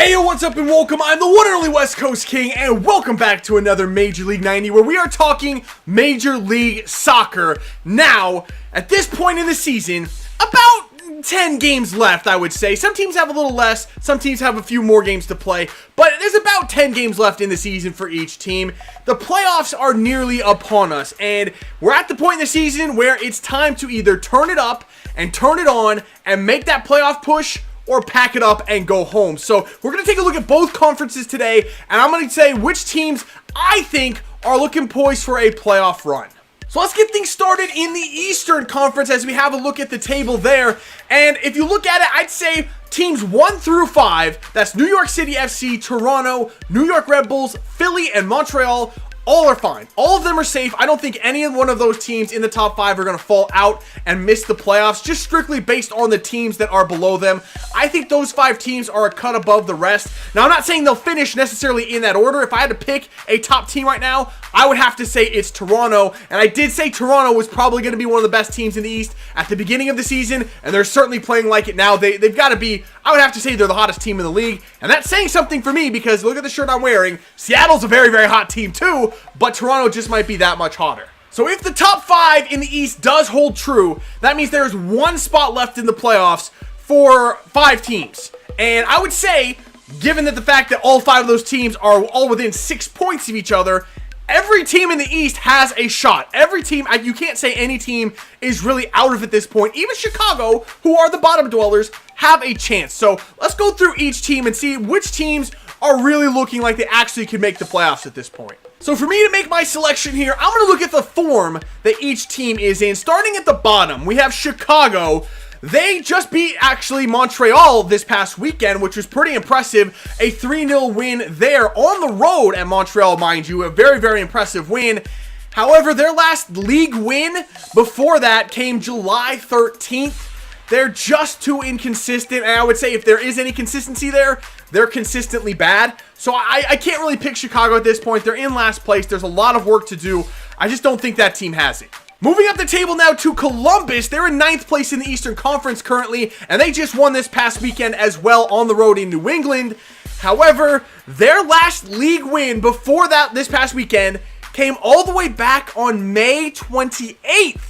Hey, what's up and welcome. I'm the one and only West Coast King, and welcome back to another Major League 90 where we are talking Major League Soccer. Now, at this point in the season, about 10 games left, I would say. Some teams have a little less, some teams have a few more games to play, but there's about 10 games left in the season for each team. The playoffs are nearly upon us, and we're at the point in the season where it's time to either turn it up and turn it on and make that playoff push, or pack it up and go home. So we're going to take a look at both conferences today, and I'm going to say which teams I think are looking poised for a playoff run. So let's get things started in the Eastern Conference as we have a look at the table there. And if you look at it, I'd say teams 1 through 5, that's New York City FC, Toronto, New York Red Bulls, Philly, and Montreal, all are fine. All of them are safe. I don't think any one of those teams in the top 5 are going to fall out and miss the playoffs, just strictly based on the teams that are below them. I think those 5 teams are a cut above the rest. Now, I'm not saying they'll finish necessarily in that order. If I had to pick a top team right now, I would have to say it's Toronto. And I did say Toronto was probably going to be one of the best teams in the East at the beginning of the season, and they're certainly playing like it now. They've got to be, I would have to say they're the hottest team in the league. And that's saying something for me because look at the shirt I'm wearing. Seattle's a very, very hot team too, but Toronto just might be that much hotter. So if the top 5 in the East does hold true, that means there's one spot left in the playoffs for 5 teams. And I would say, given that the fact that all 5 of those teams are all within 6 points of each other, every team in the East has a shot. Every team, you can't say any team is really out of it at this point. Even Chicago, who are the bottom dwellers, have a chance. So let's go through each team and see which teams are really looking like they actually can make the playoffs at this point. So for me to make my selection here, I'm going to look at the form that each team is in. Starting at the bottom, we have Chicago. They just beat, actually, Montreal this past weekend, which was pretty impressive. A 3-0 win there on the road at Montreal, mind you. A very, very impressive win. However, their last league win before that came July 13th. They're just too inconsistent, and I would say if there is any consistency there, they're consistently bad. So I can't really pick Chicago at this point. They're in last place. There's a lot of work to do. I just don't think that team has it. Moving up the table now to Columbus. They're in 9th place in the Eastern Conference currently, and they just won this past weekend as well on the road in New England. However, their last league win before that this past weekend came all the way back on May 28th.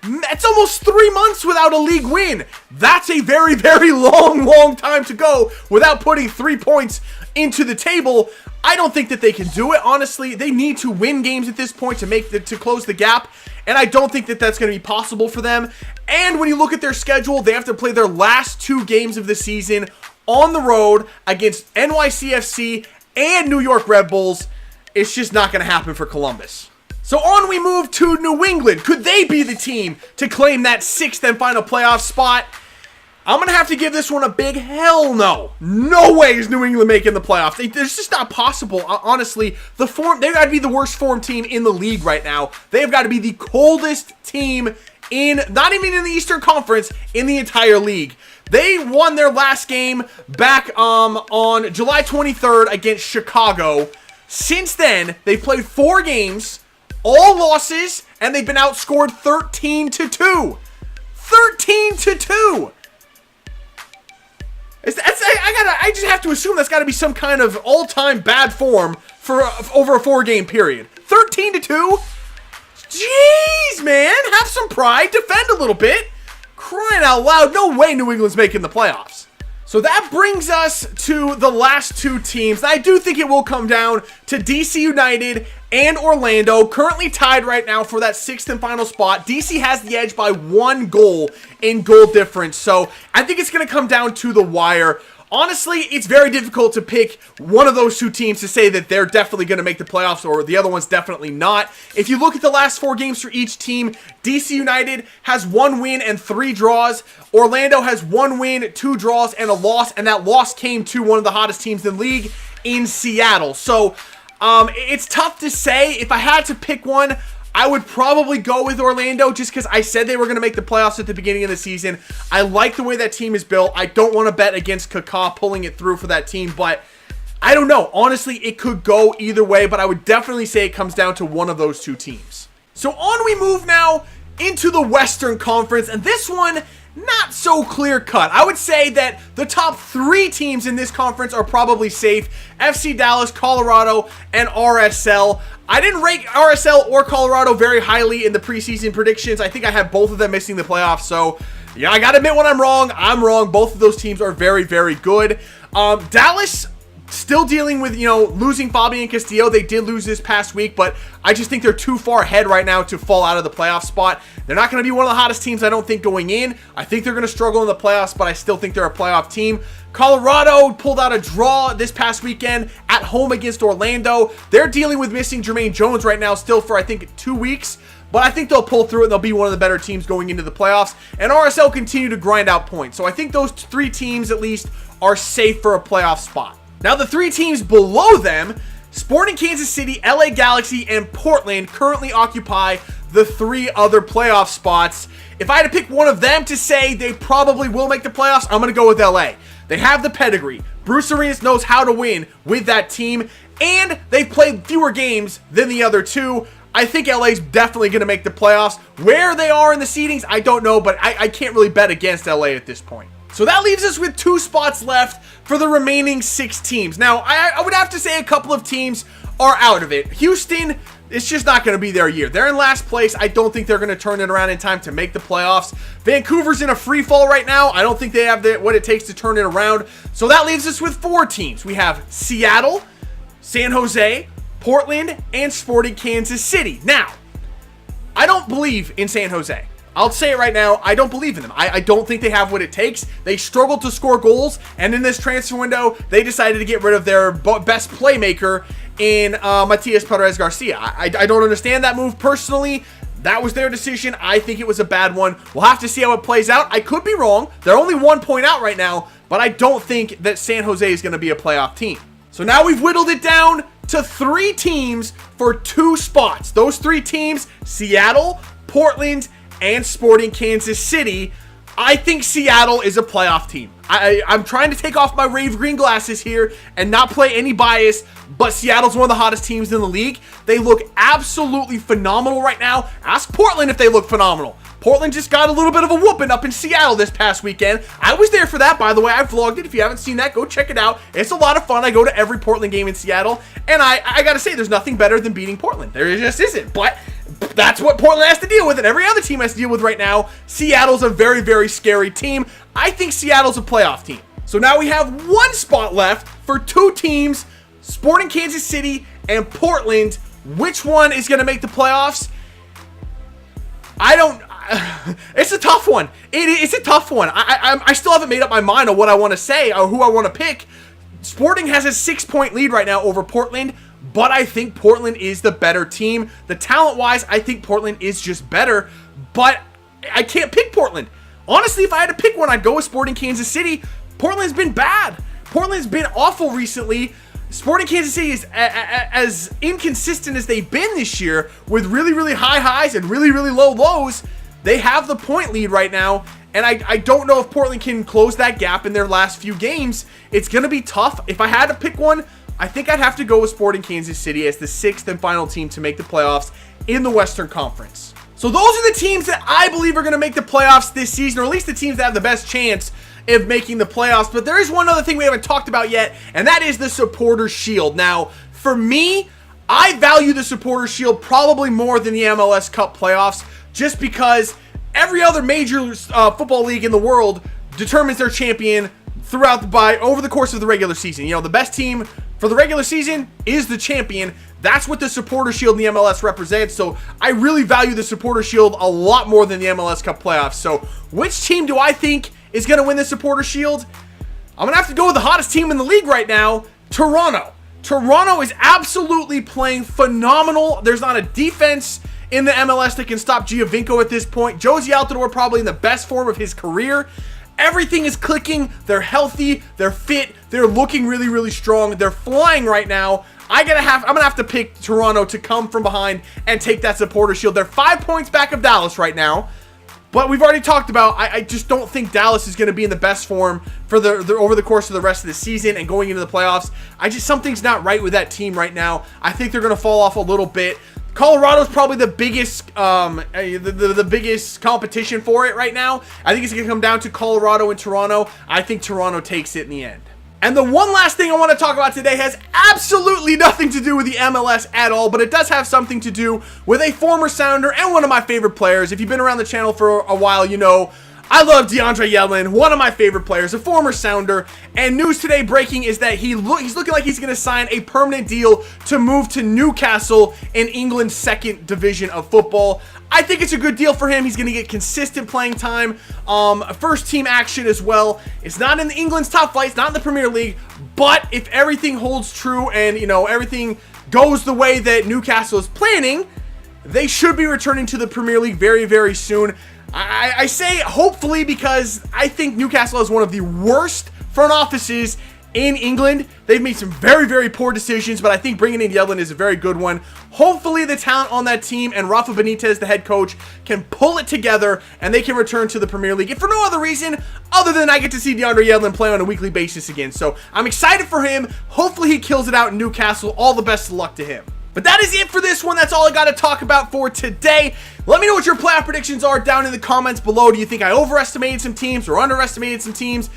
That's almost 3 months without a league win. That's a very, very long time to go without putting 3 points into the table. I don't think that they can do it. Honestly, they need to win games at this point to close the gap, and I don't think that that's going to be possible for them. And when you look at their schedule, they have to play their last 2 games of the season on the road against NYCFC and New York Red Bulls. It's just not going to happen for Columbus. So on we move to New England. Could they be the team to claim that 6th and final playoff spot? I'm going to have to give this one a big hell no. No way is New England making the playoffs. It's just not possible. Honestly, they've got to be the worst formed team in the league right now. They've got to be the coldest team not even in the Eastern Conference, in the entire league. They won their last game back on July 23rd against Chicago. Since then, they've played 4 games, all losses, and they've been outscored 13-2. 13-2. I just have to assume that's got to be some kind of all-time bad form for over a 4-game period. 13-2? Jeez, man. Have some pride. Defend a little bit. Crying out loud. No way New England's making the playoffs. So that brings us to the last 2 teams. I do think it will come down to DC United and Orlando, currently tied right now for that 6th and final spot. DC has the edge by 1 goal in goal difference, so I think it's going to come down to the wire. Honestly, it's very difficult to pick one of those 2 teams to say that they're definitely going to make the playoffs or the other one's definitely not. If you look at the last 4 games for each team, DC United has 1 win and 3 draws. Orlando has 1 win, 2 draws, and a loss, and that loss came to one of the hottest teams in the league in Seattle. So it's tough to say. If I had to pick one, I would probably go with Orlando just because I said they were going to make the playoffs at the beginning of the season. I like the way that team is built. I don't want to bet against Kaká pulling it through for that team, but I don't know. Honestly, it could go either way, but I would definitely say it comes down to one of those 2 teams. So on we move now into the Western Conference, and this one not so clear cut. I would say that the top 3 teams in this conference are probably safe. FC Dallas, Colorado, and RSL. I didn't rank RSL or Colorado very highly in the preseason predictions. I think I had both of them missing the playoffs. So, yeah, I got to admit when I'm wrong, I'm wrong. Both of those teams are very, very good. Dallas still dealing with, losing Fabian Castillo. They did lose this past week, but I just think they're too far ahead right now to fall out of the playoff spot. They're not going to be one of the hottest teams, I don't think, going in. I think they're going to struggle in the playoffs, but I still think they're a playoff team. Colorado pulled out a draw this past weekend at home against Orlando. They're dealing with missing Jermaine Jones right now still for, I think, 2 weeks. But I think they'll pull through it and they'll be one of the better teams going into the playoffs. And RSL continue to grind out points. So I think those 3 teams, at least, are safe for a playoff spot. Now, the 3 teams below them, Sporting Kansas City, LA Galaxy, and Portland, currently occupy the 3 other playoff spots. If I had to pick one of them to say they probably will make the playoffs, I'm going to go with LA. They have the pedigree. Bruce Arenas knows how to win with that team, and they've played fewer games than the other 2. I think LA's definitely going to make the playoffs. Where they are in the seedings, I don't know, but I can't really bet against LA at this point. So that leaves us with 2 spots left for the remaining 6 teams. Now, I would have to say a couple of teams are out of it. Houston, it's just not going to be their year. They're in last place. I don't think they're going to turn it around in time to make the playoffs. Vancouver's in a free fall right now. I don't think they have what it takes to turn it around. So that leaves us with 4 teams. We have Seattle, San Jose, Portland, and Sporting Kansas City. Now, I don't believe in San Jose. I'll say it right now, I don't believe in them. I don't think they have what it takes. They struggled to score goals, and in this transfer window, they decided to get rid of their best playmaker in Matias Perez Garcia. I don't understand that move personally. That was their decision. I think it was a bad one. We'll have to see how it plays out. I could be wrong. They're only 1 point out right now, but I don't think that San Jose is going to be a playoff team. So now we've whittled it down to 3 teams for 2 spots. Those 3 teams, Seattle, Portland, and Sporting Kansas City. I think Seattle is a playoff team. I'm trying to take off my Rave Green glasses here and not play any bias, but Seattle's one of the hottest teams in the league. They look absolutely phenomenal right now. Ask Portland if they look phenomenal. Portland just got a little bit of a whooping up in Seattle this past weekend. I was there for that, by the way. I vlogged it. If you haven't seen that, go check it out. It's a lot of fun. I go to every Portland game in Seattle, and I got to say, there's nothing better than beating Portland. There just isn't, but that's what Portland has to deal with, and every other team has to deal with right now. Seattle's a very, very scary team. I think Seattle's a playoff team. So now we have 1 spot left for 2 teams, Sporting Kansas City and Portland. Which one is going to make the playoffs? It's a tough one. It's a tough one. I still haven't made up my mind on what I want to say or who I want to pick. Sporting has a 6-point lead right now over Portland, but I think Portland is the better team. The talent-wise, I think Portland is just better, but I can't pick Portland. Honestly, if I had to pick one, I'd go with Sporting Kansas City. Portland's been bad. Portland's been awful recently. Sporting Kansas City is as inconsistent as they've been this year, with really, really high highs and really, really low lows. They have the point lead right now, and I don't know if Portland can close that gap in their last few games. It's going to be tough. If I had to pick one, I think I'd have to go with Sporting Kansas City as the 6th and final team to make the playoffs in the Western Conference. So those are the teams that I believe are going to make the playoffs this season, or at least the teams that have the best chance of making the playoffs. But there is one other thing we haven't talked about yet, and that is the Supporters Shield. Now, for me, I value the Supporters Shield probably more than the MLS Cup Playoffs, just because every other major football league in the world determines their champion over the course of the regular season. The best team for the regular season is the champion. That's what the Supporter Shield in the MLS represents. So I really value the Supporter Shield a lot more than the MLS Cup Playoffs. So which team do I think is going to win the Supporter Shield? I'm going to have to go with the hottest team in the league right now, Toronto. Toronto is absolutely playing phenomenal. There's not a defense in the MLS that can stop Giovinco at this point. Josie Altidore probably in the best form of his career. Everything is clicking. They're healthy. They're fit. They're looking really, really strong. They're flying right now. I'm gonna have to pick Toronto to come from behind and take that Supporter Shield. They're 5 points back of Dallas right now, but we've already talked about. I just don't think Dallas is going to be in the best form for over the course of the rest of the season and going into the playoffs. Something's not right with that team right now. I think they're going to fall off a little bit. Colorado's probably the biggest the biggest competition for it right now. I think it's going to come down to Colorado and Toronto. I think Toronto takes it in the end. And the one last thing I want to talk about today has absolutely nothing to do with the MLS at all, but it does have something to do with a former Sounder and one of my favorite players. If you've been around the channel for a while, you know I love DeAndre Yedlin, one of my favorite players, a former Sounder. And news today breaking is that he's looking like he's going to sign a permanent deal to move to Newcastle in England's second division of football. I think it's a good deal for him. He's going to get consistent playing time, first team action as well. It's not in England's top flight, it's not in the Premier League, but if everything holds true and, you know, everything goes the way that Newcastle is planning, they should be returning to the Premier League very, very soon. I say hopefully because I think Newcastle is one of the worst front offices in England. They've made some very, very poor decisions, but I think bringing in Yedlin is a very good one. Hopefully the talent on that team and Rafa Benitez, the head coach, can pull it together and they can return to the Premier League. If for no other reason other than I get to see DeAndre Yedlin play on a weekly basis again. So I'm excited for him. Hopefully he kills it out in Newcastle. All the best of luck to him. But that is it for this one. That's all I got to talk about for today. Let me know what your playoff predictions are down in the comments below. Do you think I overestimated some teams or underestimated some teams?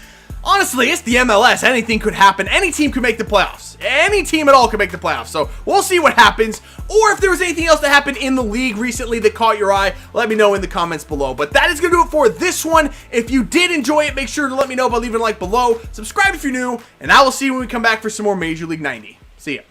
Honestly, it's the MLS. Anything could happen. Any team could make the playoffs. Any team at all could make the playoffs. So we'll see what happens. Or if there was anything else that happened in the league recently that caught your eye, let me know in the comments below. But that is going to do it for this one. If you did enjoy it, make sure to let me know by leaving a like below. Subscribe if you're new. And I will see you when we come back for some more Major League 90. See ya.